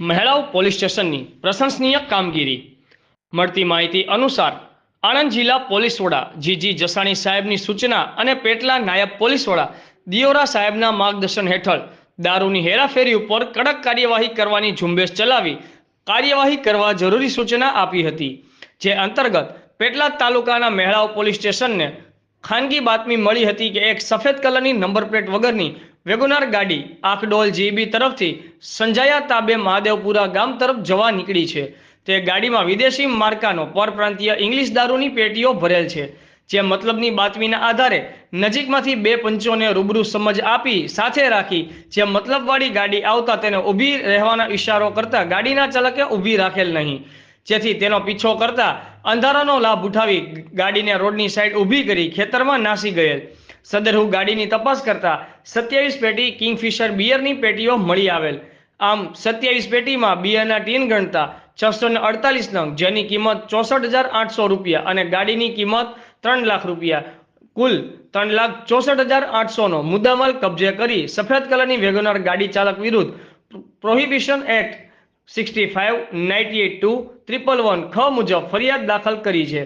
મહેડાવ police સ્ટેશનની પ્રશંસનીય કામગીરી। મળતી માહિતી અનુસાર આણંદ જિલ્લા પોલીસ વડા જીજી જસાણી સાહેબની સૂચના અને પેટલા નાયબ પોલીસ વડા દિયોરા સાહેબના માર્ગદર્શન હેઠળ દારૂની હેરાફેરી ઉપર કડક કાર્યવાહી કરવાની ઝુંબેશ ચલાવી કાર્યવાહી કરવા જરૂરી સૂચના આપી હતી। જે અંતર્ગત પેટલા તાલુકાના મહેડાવ પોલીસ સ્ટેશનને ખાનગી બાતમી મળી હતી કે એક સફેદ કલરની નંબર પ્લેટ વગરની વેગોનાર ગાડી આખડોલ જીબી તરફથી સંજાયા તાબે મહાદેવપુરા ગામ તરફ જવા નીકળી છે। તે ગાડીમાં વિદેશી માર્કાનો પરપ્રાંતીય ઇંગ્લિશ દારૂની પેટીઓ ભરેલ છે। જે મતલબની બાતમીના આધારે નજીકમાંથી બે પંચોને રૂબરૂ સમજ આપી સાથે રાખી જે મતલબવાળી ગાડી આવતા તેને ઊભી રહેવાનો ઇશારો કરતા ગાડીના ચાલકે ઊભી રાખેલ નહીં, જેથી તેનો પીછો કરતા અંધારાનો લાભ ઉઠાવી ગાડીને રોડની સાઈડ ઊભી કરી ખેતરમાં નાસી ગયેલ। સદરહુ ગાડીની તપાસ કરતા 27 પેટી કિંગફિશર બિયરની પેટીઓ મળી આવેલ। આમ 27 પેટીમાં બિયરના ટીન ગણતા 648 નંગ, જેની કિંમત 64,800 રૂપિયા અને ગાડીની કિંમત 3 લાખ રૂપિયા, કુલ 3,64,800 નો મુદ્દામાલ કબજે કરી સફેદ કલરની વેગોનાર ગાડી ચાલક વિરુદ્ધ પ્રોહિબિશન એક્ટ 65, 98(2), 111 ખ મુજબ ફરિયાદ દાખલ કરી છે।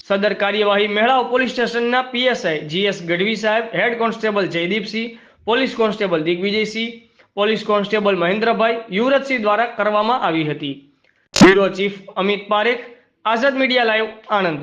સદર કાર્યવાહી મહેડાવ પોલીસ સ્ટેશનના પીએસઆઈ જીએસ ગઢવી સાહેબ, head constable Jaydeepsinh, police constable Digvijaysinh, police constable Mahendrabhai, Yuvrajsinh દ્વારા કરવામાં આવી હતી। Bureau chief Amit Parekh, Azad Media Live, Anand.